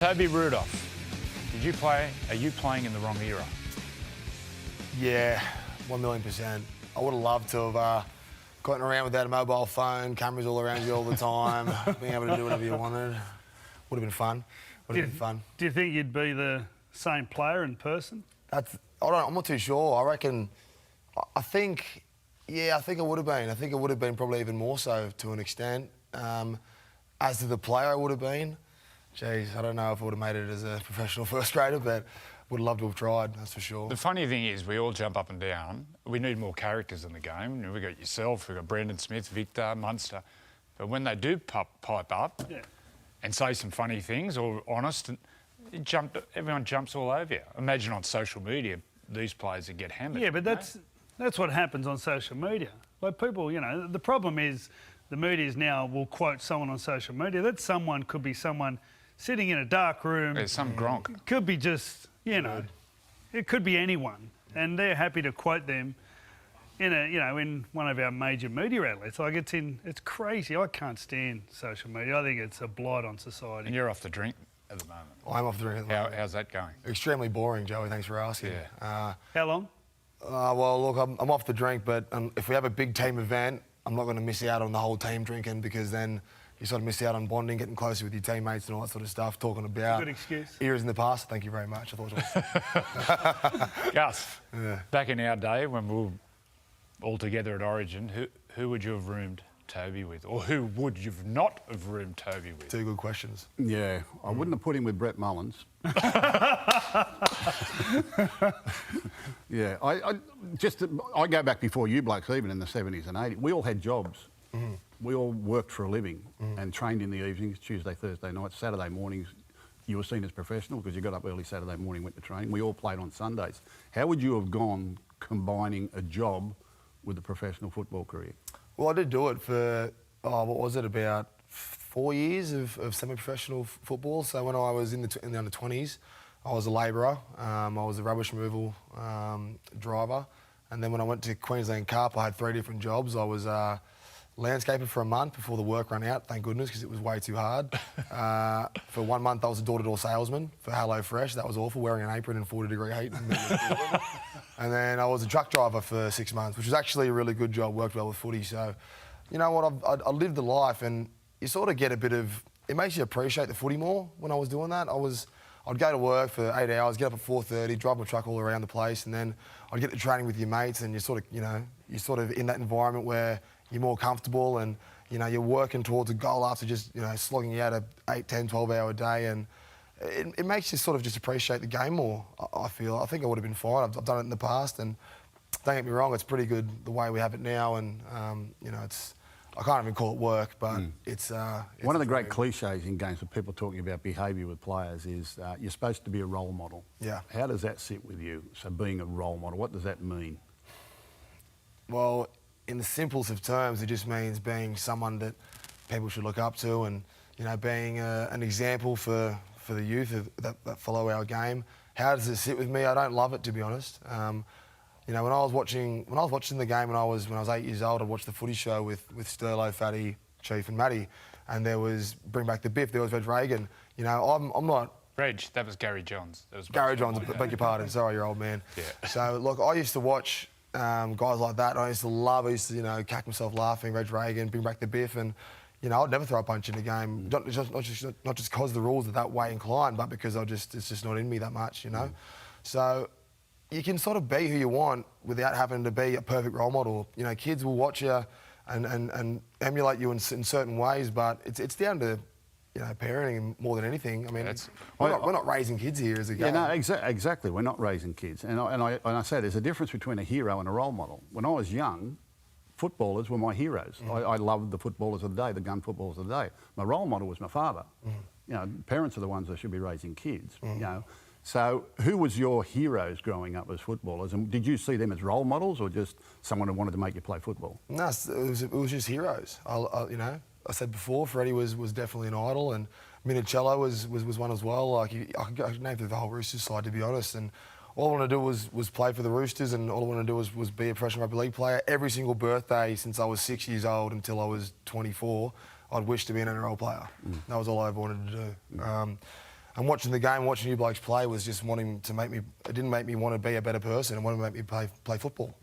Toby Rudolf, are you playing in the wrong era? Yeah, 1,000,000%. I would have loved to have gotten around without a mobile phone, cameras all around you all the time, being able to do whatever you wanted. Would have been fun. Do you think you'd be the same player in person? I'm not too sure. I reckon, I think it would have been. I think it would have been probably even more so to an extent. As to the player I would have been, geez, I don't know if I would have made it as a professional first grader, but would have loved to have tried, that's for sure. The funny thing is we all jump up and down. We need more characters in the game. We've got yourself, we've got Brendan Smith, Victor, Munster. But when they do pipe up and say some funny things or honest, everyone jumps all over you. Imagine on social media, these players that get hammered. Yeah, but that's what happens on social media. Like people, the problem is the media now will quote someone on social media. That someone could be someone sitting in a dark room. There's some gronk. It could be just, it could be anyone. And they're happy to quote them in one of our major media outlets. Like it's crazy. I can't stand social media. I think it's a blight on society. And you're off the drink at the moment. I'm off the drink at the moment. How's that going? Extremely boring, Joey, thanks for asking. Yeah. How long? Well, look, I'm off the drink, but if we have a big team event, I'm not going to miss out on the whole team drinking, because then you sort of miss out on bonding, getting closer with your teammates and all that sort of stuff, talking about Good excuse. eras in the past. Thank you very much. I thought it was. Gus, back in our day when we were all together at Origin, who would you have roomed Toby with? Or who would you not have roomed Toby with? Two good questions. Yeah, I wouldn't have put him with Brett Mullins. Yeah, I go back before you blokes, even in the 70s and 80s. We all had jobs. We all worked for a living and trained in the evenings, Tuesday, Thursday nights, Saturday mornings. You were seen as professional because you got up early Saturday morning, went to training. We all played on Sundays. How would you have gone combining a job with a professional football career? Well, I did do it for, about 4 years of semi-professional football. So when I was in the under-20s, I was a labourer. I was a rubbish removal driver. And then when I went to Queensland Cup, I had 3 different jobs. I was landscaper for a month before the work ran out, thank goodness, because it was way too hard. For 1 month, I was a door-to-door salesman for Hello Fresh. That was awful, wearing an apron in 40-degree heat. And then I was a truck driver for 6 months, which was actually a really good job, worked well with footy. So, you know what, I lived the life, and you sort of get a bit of, it makes you appreciate the footy more when I was doing that. I'd go to work for 8 hours, get up at 4:30, drive my truck all around the place, and then I'd get to training with your mates, and you're sort of in that environment where you're more comfortable, and you're working towards a goal after just slogging out a 8, 10, 12-hour day, and it makes you sort of just appreciate the game more. I think I would have been fine. I've done it in the past, and don't get me wrong, it's pretty good the way we have it now, and I can't even call it work, but it's one of the great cliches in games with people talking about behaviour with players is you're supposed to be a role model. Yeah. How does that sit with you? So being a role model, what does that mean? Well, in the simplest of terms, it just means being someone that people should look up to, and being an example for the youth that follow our game. How does it sit with me? I don't love it, to be honest. When I was watching the game when I was 8 years old, I watched the footy show with Sterlo, Fatty, Chief, and Matty, and there was Bring Back the Biff. There was Reg Reagan. I'm not. Reg, that was Gary Johns. Gary Johns, beg your pardon. Sorry, you're old man. Yeah. So look, I used to watch guys like that. I used to cack myself laughing. Reg Reagan, Bring Back the Biff, and I'd never throw a punch in a game. Not just because the rules are that way inclined, but because it's just not in me that much. So you can sort of be who you want without having to be a perfect role model. Kids will watch you and emulate you in certain ways, but it's down to parenting more than anything. I mean, we're not raising kids here as a game. Yeah, no, exactly. We're not raising kids, and I say there's a difference between a hero and a role model. When I was young, footballers were my heroes. I loved the footballers of the day, the gun footballers of the day. My role model was my father. Parents are the ones that should be raising kids. So who was your heroes growing up as footballers, and did you see them as role models or just someone who wanted to make you play football? No, it was just heroes. I said before, Freddie was definitely an idol, and Minicello was one as well. Like I could name through the whole Roosters side, to be honest. And all I wanted to do was play for the Roosters, and all I wanted to do was be a professional rugby league player. Every single birthday since I was 6 years old until I was 24, I'd wish to be an NRL player. That was all I ever wanted to do. And watching the game, watching you blokes play was just wanting to make me. It didn't make me want to be a better person. It wanted to make me play football.